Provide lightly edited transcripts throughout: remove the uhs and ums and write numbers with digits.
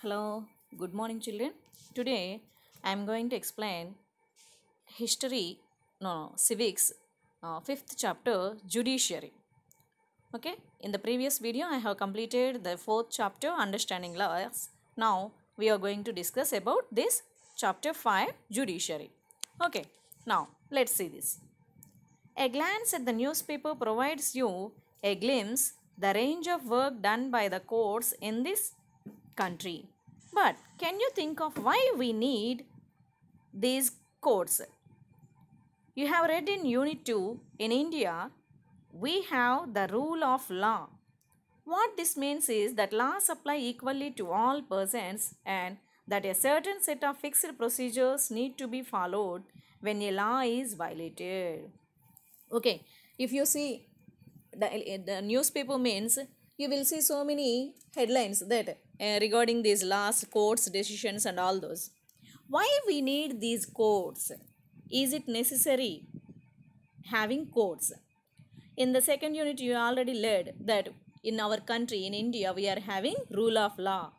Hello, good morning, children. Today I am going to explain civics, fifth chapter, judiciary. Okay, in the previous video, I have completed the fourth chapter, understanding laws. Now we are going to discuss about this chapter 5, judiciary. Okay, now let's see this. A glance at the newspaper provides you a glimpse the range of work done by the courts in this country. But can you think of why we need these courts? You have read in Unit 2, in India, we have the rule of law. What this means is that laws apply equally to all persons and that a certain set of fixed procedures need to be followed when a law is violated. Okay, if you see the newspaper means, you will see so many headlines that regarding these laws, courts, decisions and all those. Why we need these courts? Is it necessary having courts? In the second unit you already learned that in our country, in India, we are having rule of law.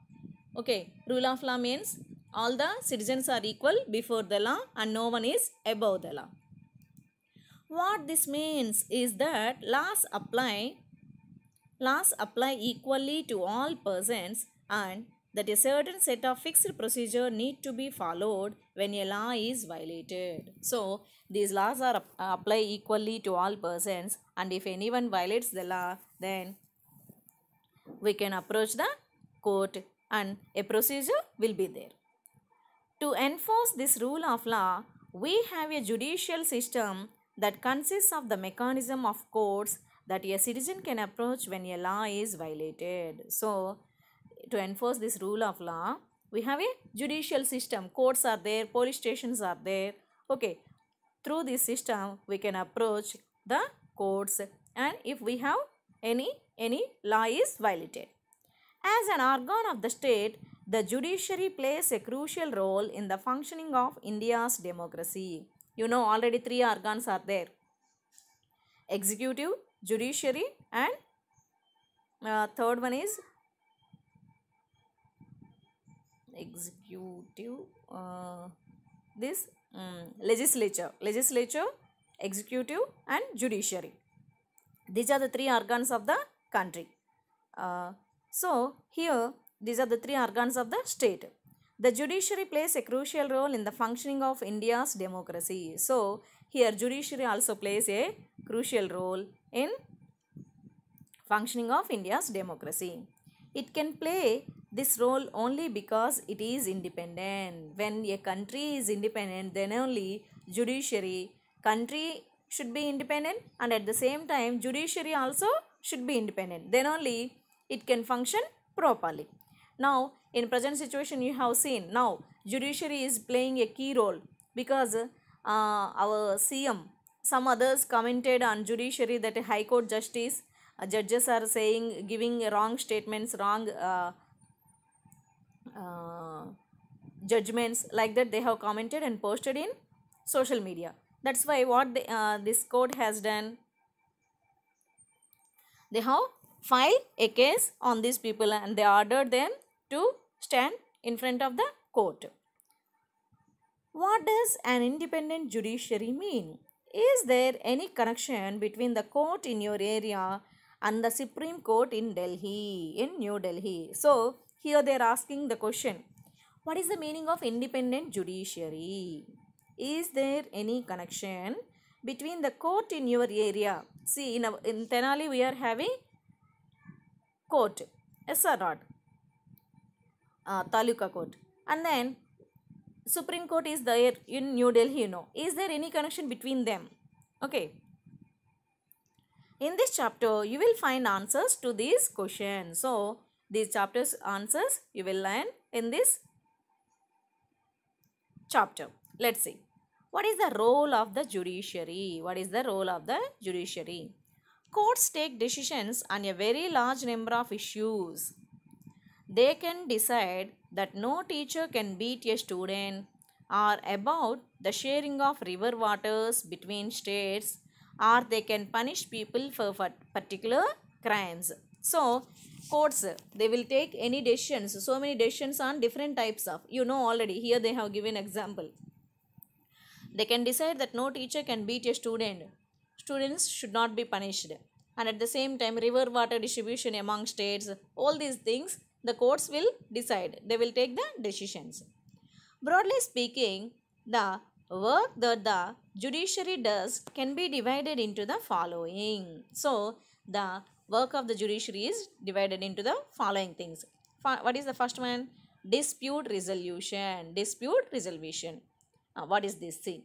Okay, rule of law means all the citizens are equal before the law and no one is above the law. What this means is that laws apply equally to all persons and that a certain set of fixed procedure need to be followed when a law is violated. So, these laws are apply equally to all persons and if anyone violates the law, then we can approach the court and a procedure will be there. To enforce this rule of law, we have a judicial system that consists of the mechanism of courts that a citizen can approach when a law is violated. So, to enforce this rule of law, we have a judicial system. Courts are there, police stations are there. Okay, through this system, we can approach the courts and if we have any law is violated. As an organ of the state, the judiciary plays a crucial role in the functioning of India's democracy. You know, already three organs are there: executive, judiciary and third one is legislature, executive and judiciary. These are the three organs of the country. So here these are the three organs of the state. The judiciary plays a crucial role in the functioning of India's democracy. So here judiciary also plays a crucial role in functioning of India's democracy. It can play this role only because it is independent. When a country is independent, then only country should be independent and at the same time judiciary also should be independent. Then only it can function properly. Now, in present situation you have seen, now judiciary is playing a key role because our CM, some others commented on judiciary that High Court justice, judges are saying, giving wrong statements, wrong judgments, like that they have commented and posted in social media. That's why what this court has done, they have filed a case on these people and they ordered them to stand in front of the court. What does an independent judiciary mean? Is there any connection between the court in your area and the Supreme Court in Delhi, in New Delhi? So, here they are asking the question, what is the meaning of independent judiciary? Is there any connection between the court in your area? See, in Tenali we are having court, yes or not? Taluka court. And then Supreme Court is there in New Delhi, you know. Is there any connection between them? Okay. In this chapter, you will find answers to these questions. So, these chapters answers you will learn in this chapter. Let's see. What is the role of the judiciary? What is the role of the judiciary? Courts take decisions on a very large number of issues. They can decide that no teacher can beat a student, or about the sharing of river waters between states, or they can punish people for particular crimes. So courts, they will take any decisions, so many decisions on different types of, you know already, here they have given example. They can decide that no teacher can beat a student. Students should not be punished. And at the same time, river water distribution among states, all these things, the courts will decide. They will take the decisions. Broadly speaking, the work that the judiciary does can be divided into the following. So, the work of the judiciary is divided into the following things. What is the first one? Dispute resolution. Dispute resolution. What is this thing?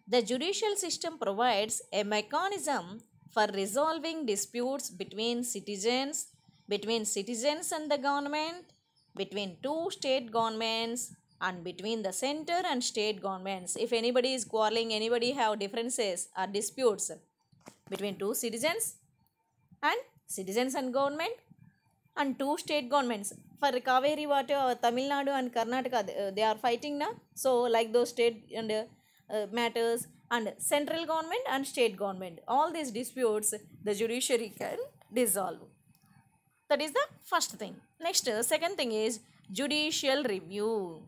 The judicial system provides a mechanism for resolving disputes between citizens and the government, between two state governments, and between the center and state governments. If anybody is quarreling, anybody have differences or disputes between two citizens and government, and two state governments. For Kaveri water, Tamil Nadu and Karnataka, they are fighting now. So like those state and matters, and central government and state government, all these disputes the judiciary can dissolve. That is the first thing. Next, second thing is judicial review.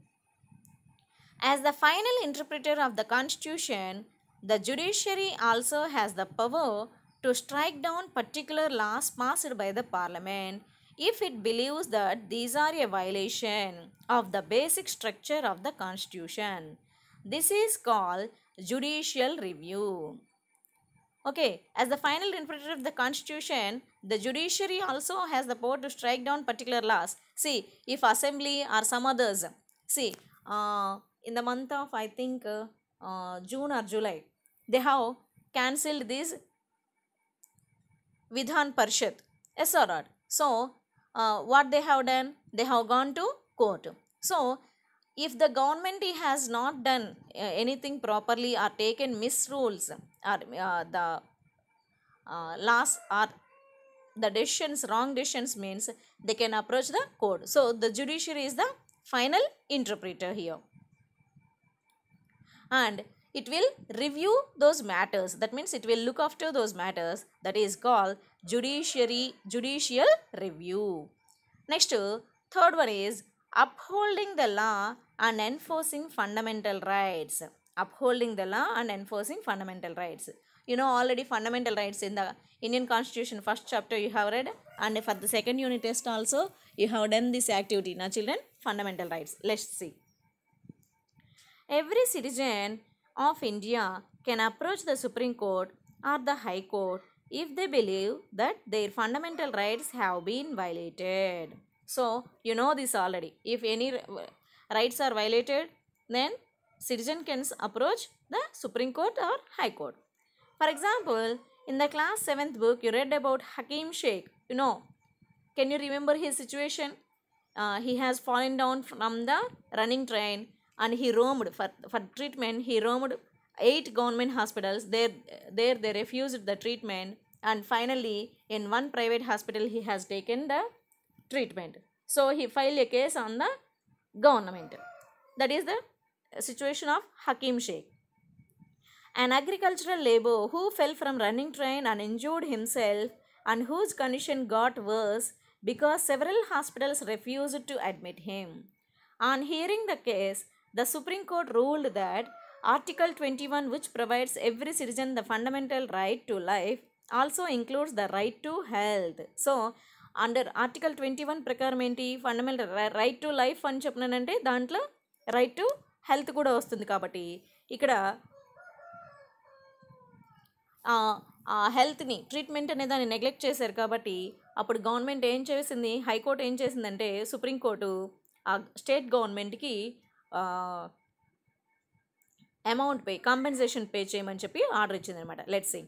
As the final interpreter of the constitution, the judiciary also has the power to strike down particular laws passed by the parliament if it believes that these are a violation of the basic structure of the constitution. This is called judicial review. Okay, as the final interpreter of the constitution, the judiciary also has the power to strike down particular laws. See, if assembly or some others, see, in the month of, I think, June or July, they have cancelled this Vidhan Parishad. Yes or not? So, what they have done? They have gone to court. So, if the government has not done anything properly or taken misrules or the laws or the decisions, wrong decisions, means they can approach the court. So, the judiciary is the final interpreter here. And it will review those matters. That means it will look after those matters. That is called judicial review. Next, third one is upholding the law and enforcing fundamental rights. Upholding the law and enforcing fundamental rights. You know already fundamental rights in the Indian Constitution, first chapter you have read, and for the second unit test also you have done this activity. Now children, fundamental rights. Let's see. Every citizen of India can approach the Supreme Court or the High Court if they believe that their fundamental rights have been violated. So, you know this already. If any rights are violated, then citizen can approach the Supreme Court or High Court. For example, in the class 7th book, you read about Hakim Sheikh. You know, can you remember his situation? He has fallen down from the running train and he roamed for treatment. He roamed 8 government hospitals. There they refused the treatment, and finally in one private hospital he has taken the treatment. So he filed a case on the government. That is the situation of Hakim Sheikh. An agricultural laborer who fell from running train and injured himself, and whose condition got worse because several hospitals refused to admit him. On hearing the case, the Supreme Court ruled that Article 21, which provides every citizen the fundamental right to life, also includes the right to health. So, under Article 21 ప్రకారం ఏంటి, fundamental right to life అని చెప్పినానంటే దాంట్లో right to health కూడా వస్తుంది. కాబట్టి ఇక్కడ హెల్త్ని, treatment అనే దాన్ని నెగ్లెక్ట్ చేశారు. కాబట్టి అప్పుడు గవర్నమెంట్ ఏం చేసింది, హైకోర్టు ఏం చేసిందంటే సుప్రీంకోర్టు ఆ స్టేట్ గవర్నమెంట్కి అమౌంట్ కాంపెన్సేషన్ పే చేయమని చెప్పి ఆర్డర్ ఇచ్చింది అనమాట. Let's see.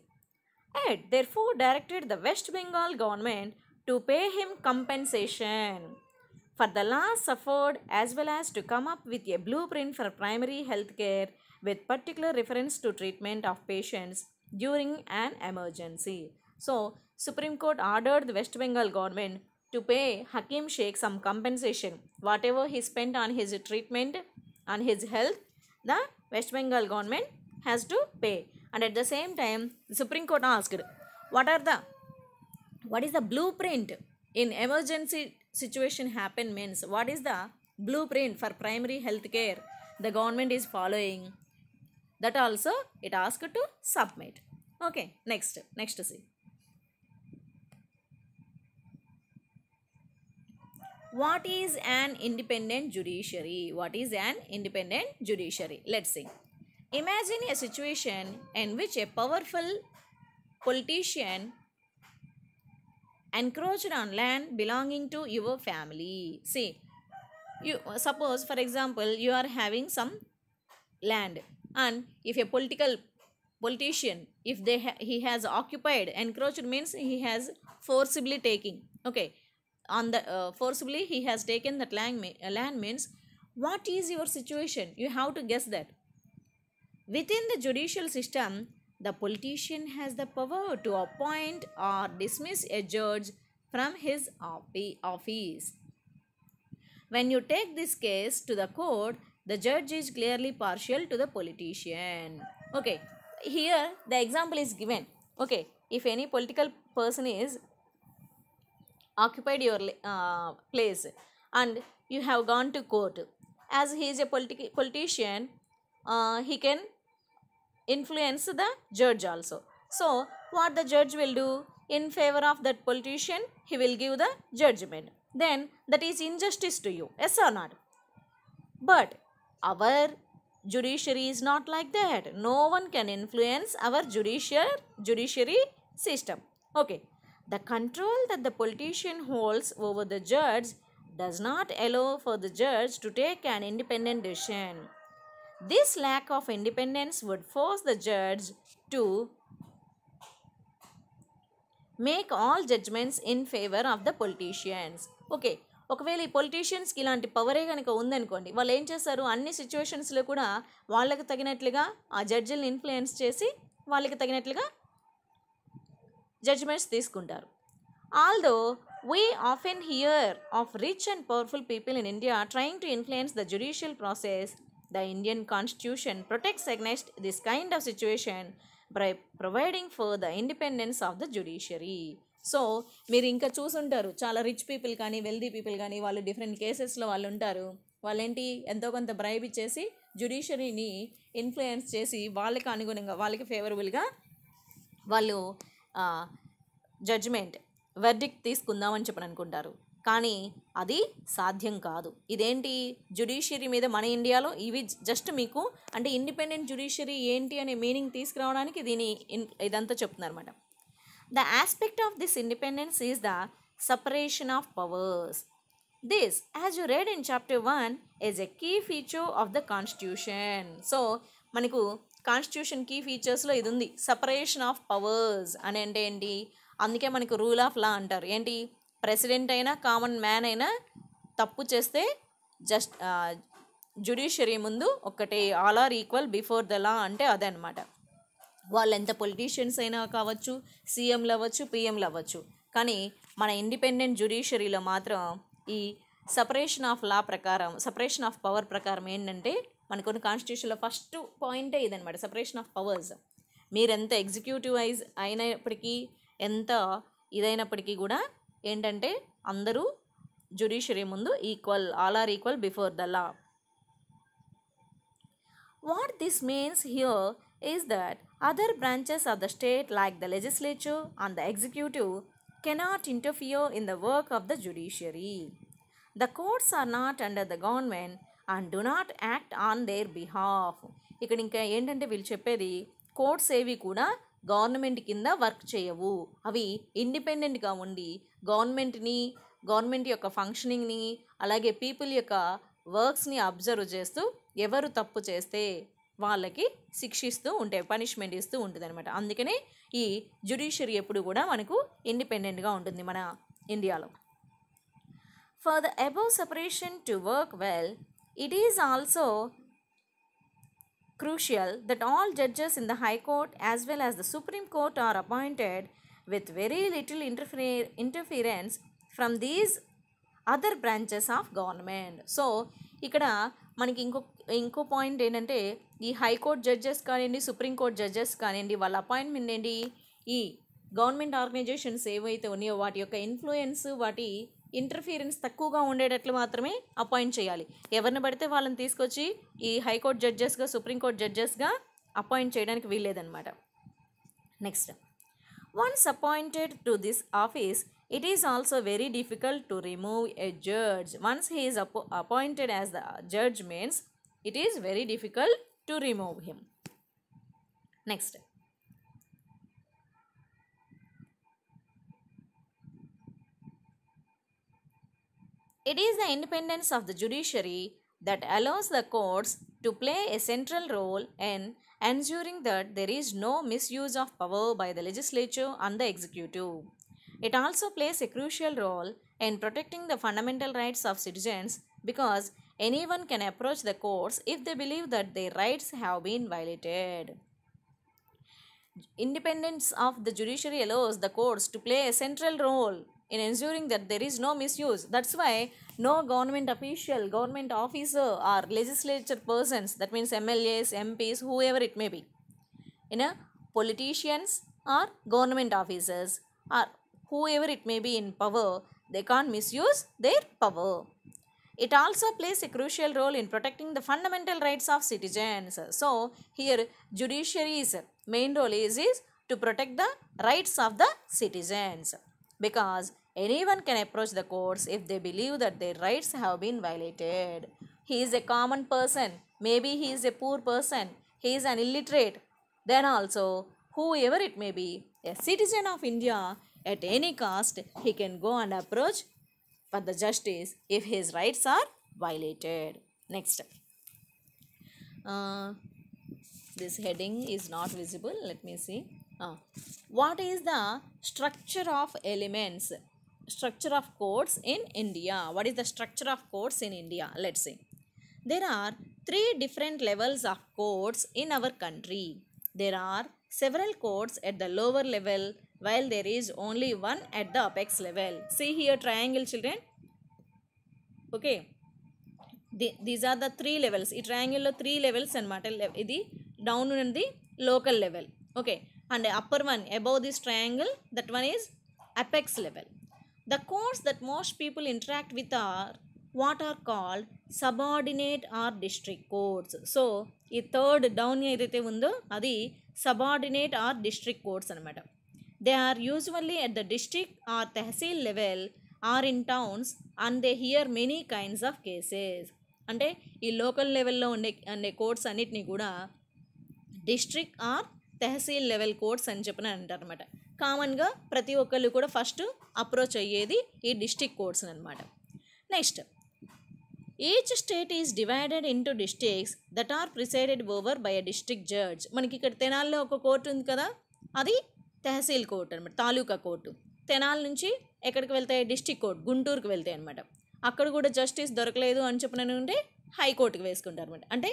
It therefore directed the West Bengal government to pay him compensation for the loss suffered, as well as to come up with a blueprint for primary health care with particular reference to treatment of patients during an emergency. So, Supreme Court ordered the West Bengal government to pay Hakim Sheikh some compensation. Whatever he spent on his treatment, on his health, the West Bengal government has to pay. And at the same time, the Supreme Court asked, what are the what is the blueprint in emergency situation happen means what is the blueprint for primary health care the government is following, that also it asked to submit. Okay, next see. What is an independent judiciary? What is an independent judiciary? Let's see. Imagine a situation in which a powerful politician encroached on land belonging to your family. See, you suppose for example you are having some land, and if a politician, if he has occupied, encroached means he has forcibly taking, okay, on the forcibly he has taken that land means what is your situation? You have to guess that. Within the judicial system, the politician has the power to appoint or dismiss a judge from his office. When you take this case to the court, the judge is clearly partial to the politician. Okay, here the example is given. Okay, if any political person is occupied your place and you have gone to court, as he is a politician, he can influence the judge also. So what the judge will do in favor of that politician, he will give the judgment. Then that is injustice to you, yes or not? But our judiciary is not like that. No one can influence our judiciary system. Okay, the control that the politician holds over the judge does not allow for the judge to take an independent decision. This lack of independence would force the judge to make all judgments in favor of the politicians. Okay, ఒకవేళ ఈ పొలిటీషియన్స్కి ఇలాంటి పవరే కనుక ఉందనుకోండి, వాళ్ళు ఏం చేస్తారు, అన్ని సిచ్యువేషన్స్లో కూడా వాళ్ళకి తగినట్లుగా ఆ జడ్జిల్ని ఇన్ఫ్లుయెన్స్ చేసి వాళ్ళకి తగినట్లుగా జడ్జిమెంట్స్ తీసుకుంటారు. Although we often hear of rich and powerful people in India trying to influence the judicial process. The Indian Constitution protects against this kind of situation by providing for the independence of the judiciary. So మీరు ఇంకా చూసుంటారు, చాలా rich people కానీ wealthy people కానీ వాళ్ళు different కేసెస్లో వాళ్ళు ఉంటారు. వాళ్ళేంటి ఎంతో కొంత బ్రైబ్ ఇచ్చేసి జ్యుడిషియరీని ఇన్ఫ్లుయెన్స్ చేసి వాళ్ళకి అనుగుణంగా వాళ్ళకి ఫేవరబుల్గా వాళ్ళు జడ్జిమెంట్ వెర్డిక్ట్ తీసుకుందామని చెప్పని అనుకుంటారు. కానీ అది సాధ్యం కాదు. ఇదేంటి జ్యుడిషియరీ మీద మన ఇండియాలో ఇవి జస్ట్ మీకు అంటే ఇండిపెండెంట్ జ్యుడిషియరీ ఏంటి అనే మీనింగ్ తీసుకురావడానికి ఇదంతా చెప్తున్నారు అనమాట. The aspect of this independence is the separation of powers. This, as you read in chapter 1, is a key feature of the constitution. So, మనకు కాన్స్టిట్యూషన్ కీ ఫీచర్స్లో ఇది ఉంది, సపరేషన్ ఆఫ్ పవర్స్ అని అంటే ఏంటి, అందుకే మనకు రూల్ ఆఫ్ లా అంటారు. ఏంటి, ప్రెసిడెంట్ అయినా కామన్ మ్యాన్ అయినా తప్పు చేస్తే జస్ట్ జ్యుడిషియరీ ముందు ఒక్కటే, all are equal before the law అంటే అదే అనమాట. వాళ్ళు ఎంత పొలిటీషియన్స్ అయినా కావచ్చు, సీఎంలు అవ్వచ్చు, పిఎంలు అవ్వచ్చు, కానీ మన ఇండిపెండెంట్ జ్యుడిషియరీలో మాత్రం ఈ సపరేషన్ ఆఫ్ లా ప్రకారం, సపరేషన్ ఆఫ్ పవర్ ప్రకారం ఏంటంటే మనకున్న కాన్స్టిట్యూషన్లో ఫస్ట్ పాయింటే ఇదనమాట, సపరేషన్ ఆఫ్ పవర్స్. మీరు ఎంత ఎగ్జిక్యూటివ్ వైజ్ అయినప్పటికీ, ఎంత ఇదైనప్పటికీ కూడా ఏంటంటే అందరూ జ్యుడిషియరీ ముందు equal, all are equal before the law. What this means here is that other branches of the state like the legislature and the executive cannot interfere in the work of the judiciary. The courts are not under the government and do not act on their behalf. ఇక్కడ ఇంకా ఏంటంటే వీళ్ళు చెప్పేది, courts ఏవి కూడా government కింద work చేయవు, అవి ఇండిపెండెంట్గా ఉండి గవర్నమెంట్ యొక్క ఫంక్షనింగ్ని అలాగే పీపుల్ యొక్క వర్క్స్ని అబ్జర్వ్ చేస్తూ ఎవరు తప్పు చేస్తే వాళ్ళకి శిక్షిస్తూ ఉంటాయి, పనిష్మెంట్ ఇస్తూ ఉంటుంది అనమాట. అందుకనే ఈ జ్యుడిషియరీ ఎప్పుడు కూడా మనకు ఇండిపెండెంట్గా ఉంటుంది మన ఇండియాలో. For the above separation to work well, it is also crucial that all judges in the High Court as well as the Supreme Court are appointed with very little interference from these other branches of government. So ఇక్కడ మనకి ఇంకో point ఏంటంటే, ఈ high court judges కానివ్వండి, Supreme Court judges కానివ్వండి, వాళ్ళ appointment ఏంటి, ఈ గవర్నమెంట్ ఆర్గనైజేషన్స్ ఏవైతే ఉన్నాయో వాటి యొక్క ఇన్ఫ్లుయెన్స్, వాటి ఇంటర్ఫీరెన్స్ తక్కువగా ఉండేటట్లు మాత్రమే అపాయింట్ చేయాలి. ఎవరిని పడితే వాళ్ళని తీసుకొచ్చి ఈ హైకోర్టు జడ్జెస్గా, సుప్రీంకోర్టు జడ్జెస్గా అపాయింట్ చేయడానికి వీల్లేదన్నమాట. Next, once appointed to this office it is also very difficult to remove a judge. Once he is appointed as the judge means it is very difficult to remove him. Next, it is the independence of the judiciary that allows the courts to play a central role in ensuring that there is no misuse of power by the legislature and the executive. It also plays a crucial role in protecting the fundamental rights of citizens because anyone can approach the courts if they believe that their rights have been violated. Independence of the judiciary allows the courts to play a central role in ensuring that there is no misuse. That's why no government official, government officer or legislature persons, that means MLAs, MPs, whoever it may be, politicians or government officers or whoever it may be in power, they can't misuse their power. It also plays a crucial role in protecting the fundamental rights of citizens. So here judiciary's main role is to protect the rights of the citizens because anyone can approach the courts if they believe that their rights have been violated. He is a common person, maybe he is a poor person, he is an illiterate, then also whoever it may be, a citizen of India, at any cost he can go and approach for the justice if his rights are violated. Next, this heading is not visible. Let me see. What is the structure of elements, structure of courts in India? What is the structure of courts in India? Let's see. There are 3 different levels of courts in our country. There are several courts at the lower level while there is only one at the apex level. See here triangle, children. Okay, these are the 3 levels. ఈ triangle లో 3 levels అన్నమాట. ఇది down ఉన్నది local level. Okay, and upper one above this triangle, that one is apex level. The courts that most people interact with are what are called subordinate or district courts. So ఈ third down ఏదైతే ఉందో అది subordinate or district courts అన్నమాట. They are usually at the district or tehsil level or in towns and they hear many kinds of cases. అంటే ఈ local లెవెల్లో ఉండే courts అన్నిటినీ కూడా డిస్ట్రిక్ట్ ఆర్ తెహసీల్ లెవెల్ కోర్ట్స్ అని చెప్పిన అంటారు అనమాట. కామన్గా ప్రతి ఒక్కళ్ళు కూడా ఫస్ట్ అప్రోచ్ అయ్యేది ఈ డిస్ట్రిక్ట్ కోర్ట్స్ అనమాట. Next, each state is divided into districts that are presided over by a district judge. మనకి ఇక్కడ తెనాల్లో ఒక కోర్టు ఉంది కదా, అది తెహసీల్ కోర్టు అనమాట, తాలూకా కోర్టు. తెనాల నుంచి ఎక్కడికి వెళ్తాయి, డిస్ట్రిక్ట్ కోర్టు గుంటూరుకి వెళ్తాయి అనమాట. అక్కడ కూడా జస్టిస్ దొరకలేదు అని చెప్పినంటే హైకోర్టుకి వేసుకుంటారు అనమాట. అంటే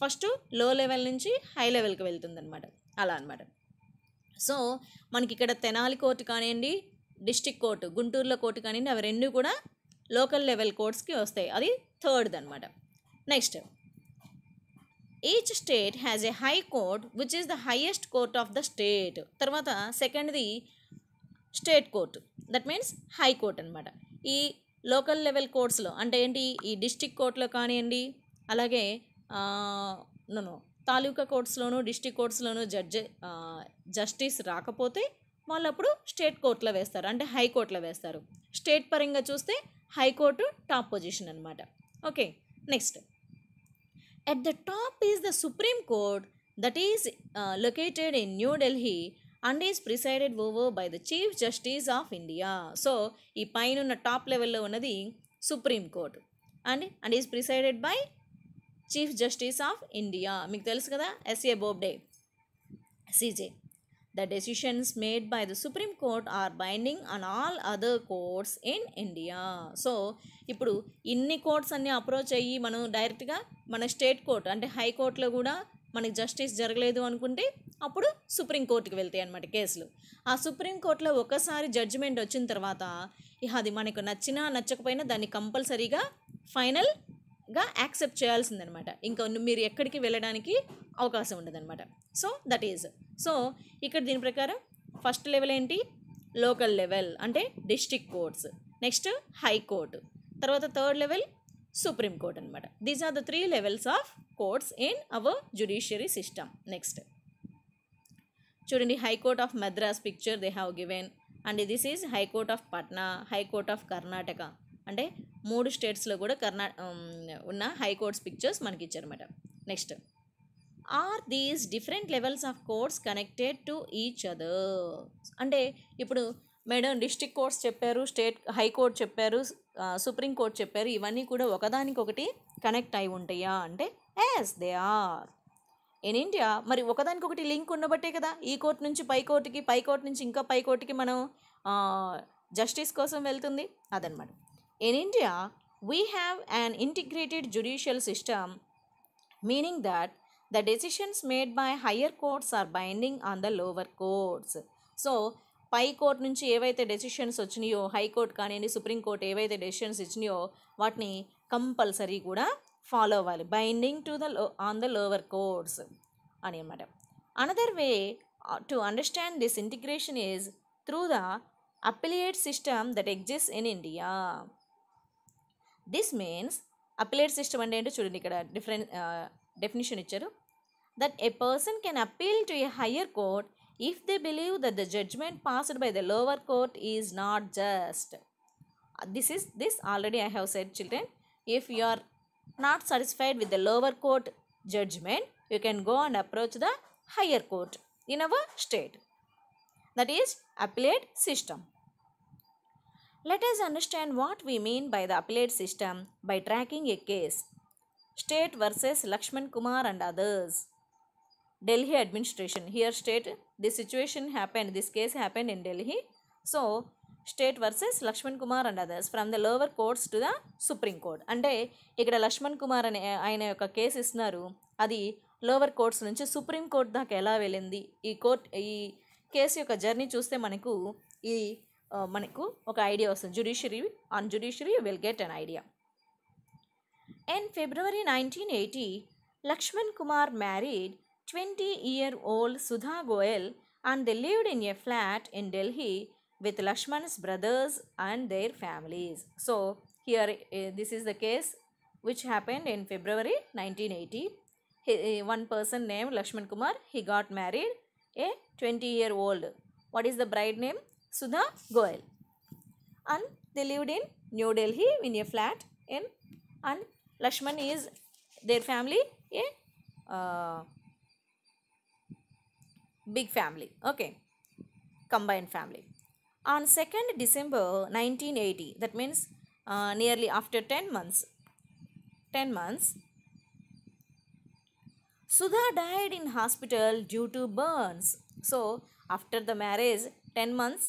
ఫస్ట్ లో లెవెల్ నుంచి హై లెవెల్కి వెళ్తుంది అనమాట, అలా అనమాట. సో మనకి ఇక్కడ తెనాలి కోర్టు కానివ్వండి, డిస్ట్రిక్ట్ కోర్టు గుంటూరులో కోర్టు కానివ్వండి, అవి రెండు కూడా లోకల్ లెవెల్ కోర్ట్స్కి వస్తాయి. అది థర్డ్ అనమాట. Next, each state has a high court which is the highest court of the state. తర్వాత సెకండ్ది state court, that means high court అనమాట. ఈ లోకల్ లెవెల్ కోర్ట్స్లో అంటే ఏంటి, ఈ డిస్ట్రిక్ట్ కోర్టులో కానివ్వండి, అలాగే తాలూకా కోర్ట్స్లోను డిస్ట్రిక్ట్ కోర్ట్స్లోను జస్టిస్ రాకపోతే వాళ్ళు అప్పుడు స్టేట్ కోర్టులో వేస్తారు, అంటే హైకోర్టులో వేస్తారు. స్టేట్ పరంగా చూస్తే హైకోర్టు టాప్ పొజిషన్ అనమాట. Okay, next, at the top is the supreme court that is located in new Delhi and is presided over by the chief justice of India. So ఈ పైన ఉన్న టాప్ లెవెల్లో ఉన్నది supreme court and is presided by chief justice of India. మీకు తెలుసు కదా, S A Bobde, CJ. The decisions made by the Supreme Court are binding on all other courts in India. So ఇప్పుడు ఇన్ని కోర్ట్స్ అన్నీ అప్రోచ్ అయ్యి మనం డైరెక్ట్గా మన స్టేట్ కోర్ట్ అంటే హైకోర్టులో కూడా మనకి జస్టిస్ జరగలేదు అనుకుంటే అప్పుడు సుప్రీంకోర్టుకి వెళ్తాయి అన్నమాట కేసులు. ఆ సుప్రీంకోర్టులో ఒకసారి జడ్జిమెంట్ వచ్చిన తర్వాత అది మనకు నచ్చినా నచ్చకపోయినా దాన్ని కంపల్సరీగా ఫైనల్గా యాక్సెప్ట్ చేయాల్సిందనమాట. ఇంకా మీరు ఎక్కడికి వెళ్ళడానికి అవకాశం ఉండదన్నమాట. సో దట్ ఈజ్, సో ఇక్కడ దీని ప్రకారం ఫస్ట్ లెవెల్ ఏంటి, లోకల్ లెవెల్ అంటే డిస్ట్రిక్ట్ కోర్ట్స్, నెక్స్ట్ హైకోర్టు, తర్వాత థర్డ్ లెవెల్ సుప్రీం కోర్ట్ అనమాట. These are the 3 levels of courts in our judiciary system. Next చూడండి, high court of Madras picture they have given and this is high court of Patna, high court of Karnataka, అంటే 3 స్టేట్స్లో కూడా ఉన్న high courts pictures మనకి ఇచ్చారన్నమాట. Next, are these different levels of courts connected to each other? అంటే ఇప్పుడు madam district courts చెప్పారు, స్టేట్ హైకోర్టు చెప్పారు, సుప్రీం కోర్ట్ చెప్పారు, ఇవన్నీ కూడా ఒకదానికొకటి కనెక్ట్ అయి ఉంటాయా అంటే yes they are. In India మరి ఒకదానికొకటి లింక్ ఉండబట్టే కదా ఈ కోర్టు నుంచి పై కోర్టుకి, పై కోర్టు నుంచి ఇంకా పై కోర్టుకి మనం జస్టిస్ కోసం వెళ్తుంది, అదనమాట. In India we have an integrated judicial system, meaning that the decisions made by higher courts are binding on the lower courts. So పై కోర్ట్ నుంచి ఏవైతే డెసిషన్స్ వచ్చినాయో, హైకోర్టు కానివ్వండి సుప్రీంకోర్టు ఏవైతే డెసిషన్స్ ఇచ్చినాయో వాటిని కంపల్సరీ కూడా ఫాలో అవ్వాలి, binding to on the lower courts అని అన్నమాట. Another way to understand this integration is through the appellate system that exist in India. This means appellate system అంటే ఏంటో చూడండి, ఇక్కడ డెఫినిషన్ ఇచ్చారు. That a person can appeal to a higher court if they believe that the judgment passed by the lower court is not just. This already I have said, children. If you are not satisfied with the lower court judgment, you can go and approach the higher court in our state. That is appellate system. Let us understand what we mean by the appellate system by tracking a case. State versus Lakshman Kumar and others. Delhi administration. Here state, this situation happened, this case happened in Delhi. So state versus Lakshman Kumar and others from the lower courts to the Supreme Court. అంటే ఇక్కడ లక్ష్మణ్ కుమార్ అనే ఆయన యొక్క case ఇస్తున్నారు, అది lower courts నుంచి supreme court దాకా ఎలా వెళ్ళింది, ఈ కేసు యొక్క జర్నీ చూస్తే మనకు ఒక ఐడియా వస్తుంది. Judiciary will get an idea. In February 1980, Lakshman Kumar married 20-year-old Sudha Goel and they lived in a flat in Delhi with Lakshman's brothers and their families. So here this is the case which happened in February 1980. One person named Lakshman Kumar, he got married a 20-year-old. What is the bride name? Sudha Goel. And they lived in New Delhi in a flat and Lakshman is their family a big family, okay, combined family. On 2nd December 1980, that means nearly after 10 months, Sudha died in hospital due to burns. So after the marriage 10 months,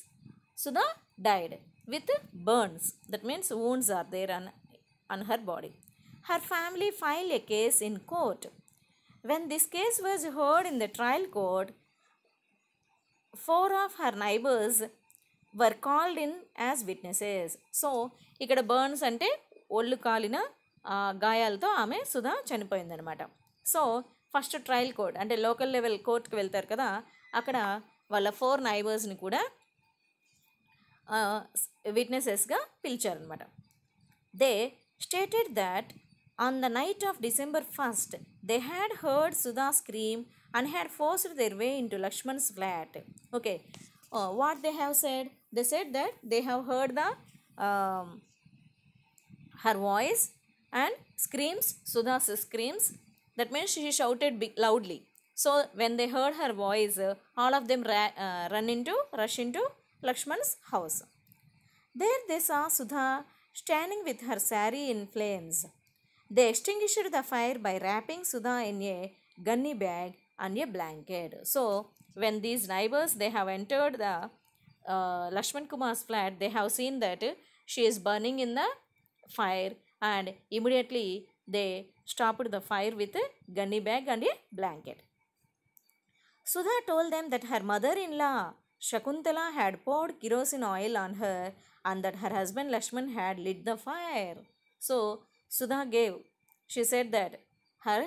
Sudha died with burns. That means wounds are there on her body. Her family filed a case in court. When this case was heard in the trial court, 4 of her neighbors were called in as witnesses. So ఇక్కడ burns అంటే ఒళ్ళు కాలిన గాయాలతో ఆమె సుధా చనిపోయిందనమాట. So first trial court అంటే local level కోర్టుకి వెళ్తారు కదా, అక్కడ వాళ్ళ 4 నైబర్స్ని కూడా విట్నెసెస్గా పిలిచారనమాట. They stated that on the night of December 1st, they had heard Sudha scream and had forced their way into Lakshman's flat. Okay, what they have said? They said that they have heard her voice and screams, Sudha's screams. That means she shouted loudly. So when they heard her voice, all of them rush into Lakshman's house. There they saw Sudha standing with her saree in flames. They extinguished the fire by wrapping Sudha in a gunny bag and a blanket. So when these neighbors, they have entered the Lakshman Kumar's flat, they have seen that she is burning in the fire and immediately they stopped the fire with a gunny bag and a blanket. Sudha told them that her mother-in-law Shakuntala had poured kerosene oil on her and that her husband Lakshman had lit the fire. So Sudha she said that her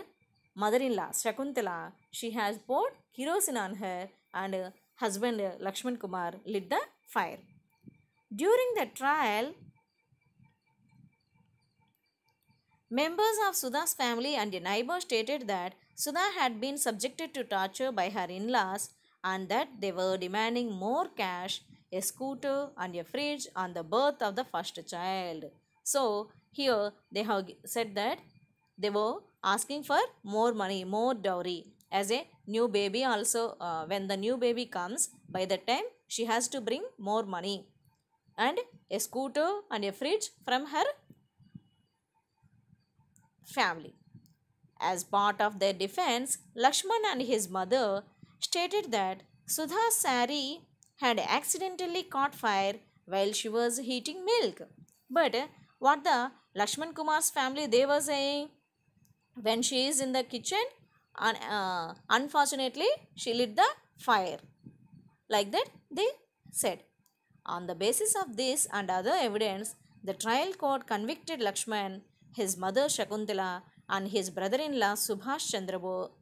mother-in-law Shakuntala, she has poured kerosene on her and husband Lakshman Kumar lit the fire. During the trial, members of Sudha's family and a neighbor stated that Sudha had been subjected to torture by her in-laws and that they were demanding more cash, a scooter and a fridge on the birth of the first child. So here they have said that they were asking for more money, more dowry. As a new baby also, when the new baby comes, by that time she has to bring more money and a scooter and a fridge from her family. As part of their defense, Lakshman and his mother stated that Sudha's sari had accidentally caught fire while she was heating milk. But what the Lakshman Kumar's family they were saying, when she is in the kitchen, unfortunately she lit the fire. Like that they said. On the basis of this and other evidence, the trial court convicted Lakshman, his mother Shakuntala, and his brother-in-law Subhash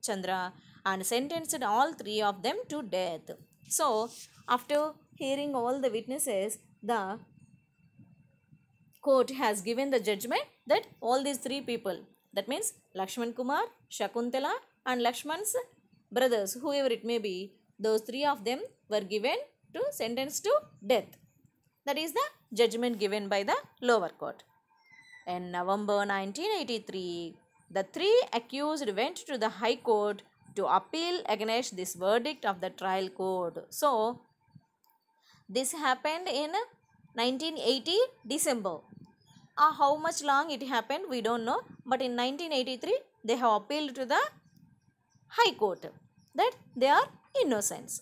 Chandra and sentenced all three of them to death. So, after hearing all the witnesses, the court has given the judgment that all these three people, that means Lakshman Kumar, Shakuntala and Lakshman's brothers, whoever it may be, those three of them were given to sentence to death. That is the judgment given by the lower court. In November 1983, the three accused went to the High Court to appeal against this verdict of the trial court. So, this happened in 1980 December. How much long it happened, we don't know. But in 1983, they have appealed to the High Court that they are innocent.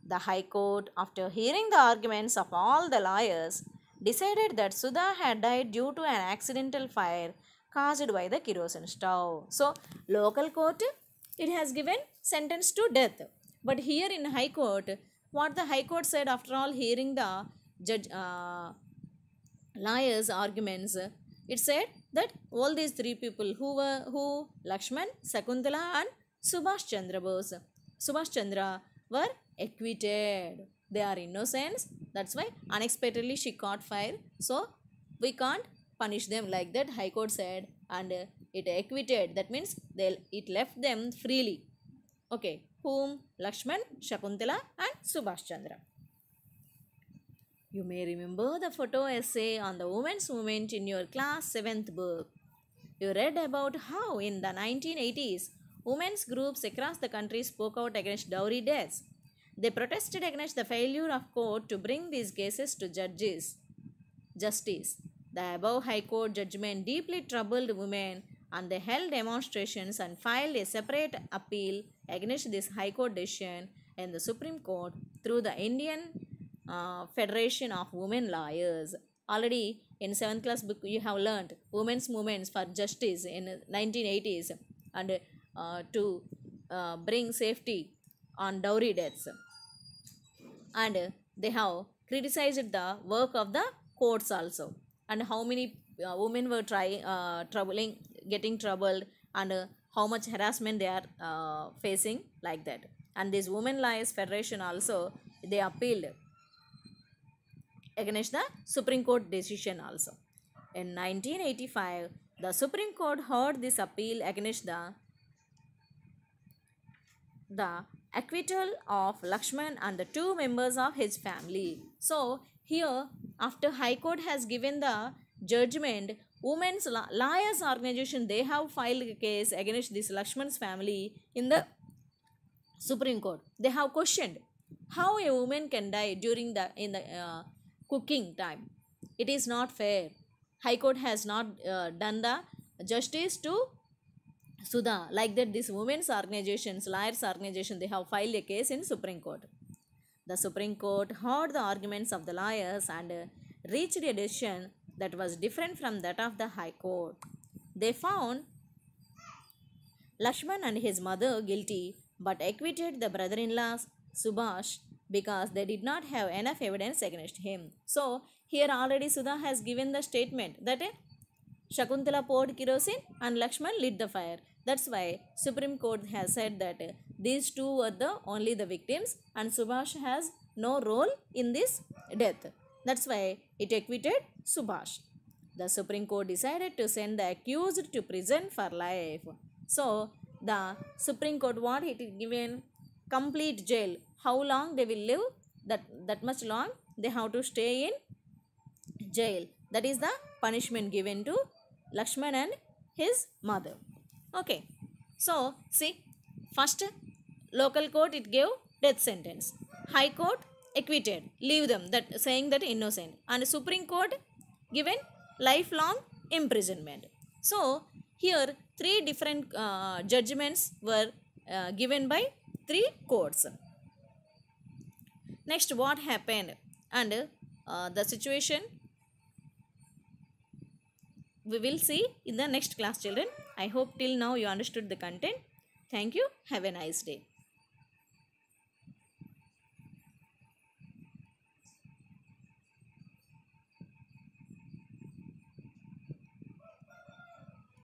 The High Court, after hearing the arguments of all the lawyers, decided that Sudha had died due to an accidental fire caused by the kerosene stove. So, local court, it has given sentence to death. But here in High Court, what the High Court said after all hearing the judge lawyers' arguments, it said that all these three people who Lakshman, Shakuntala and Subhash Chandra were acquitted. They are innocent. That's why unexpectedly she caught fire. So we can't punish them like that, High Court said, and it acquitted. That means it left them freely. Okay, whom? Lakshman, Shakuntala and Subhash Chandra. You may remember the photo essay on the women's movement in your class 7th book. You read about how in the 1980s, women's groups across the country spoke out against dowry deaths. They protested against the failure of court to bring these cases to justice. The above High Court judgment deeply troubled women, and they held demonstrations and filed a separate appeal against this High Court decision in the Supreme Court through the Indian Federation of Women Lawyers. Already in 7th class book you have learnt women's movements for justice in 1980s and to bring safety on dowry deaths. And they have criticized the work of the courts also, and how many women were getting troubled, and how much harassment they are facing, like that. And this Women Lawyers Federation also, they appealed against the Supreme Court decision also. In 1985, the Supreme Court heard this appeal against the acquittal of Lakshman and the 2 members of his family. So, here, after High Court has given the judgment, Women's Lawyers Organization, they have filed a case against this Lakshman's family in the Supreme Court. They have questioned how a woman can die during the cooking time. It is not fair. High Court has not done the justice to Sudha. Like that, this women's organizations, lawyers organization, they have filed a case in Supreme Court. The Supreme Court heard the arguments of the lawyers and reached a decision that was different from that of the High Court. They found Lakshman and his mother guilty, but acquitted the brother-in-law Subhash because they did not have enough evidence against him. So, here already Sudha has given the statement that Shakuntala poured kerosene and Lakshman lit the fire. That's why Supreme Court has said that these two were the only the victims, and Subhash has no role in this death. That's why it acquitted Subhash. The Supreme Court decided to send the accused to prison for life. So the Supreme Court, what it is given? Complete jail. How long they will live? That much long they have to stay in jail. That is the punishment given to Lakshman and his mother. Okay. So see, first local court it gave death sentence. High court acquitted, leave them, that saying that innocent, and Supreme Court given lifelong imprisonment. So here three different judgments were given by three courts. Next, what happened and the situation we will see in the next class, children. I hope till now you understood the content. Thank you. Have a nice day.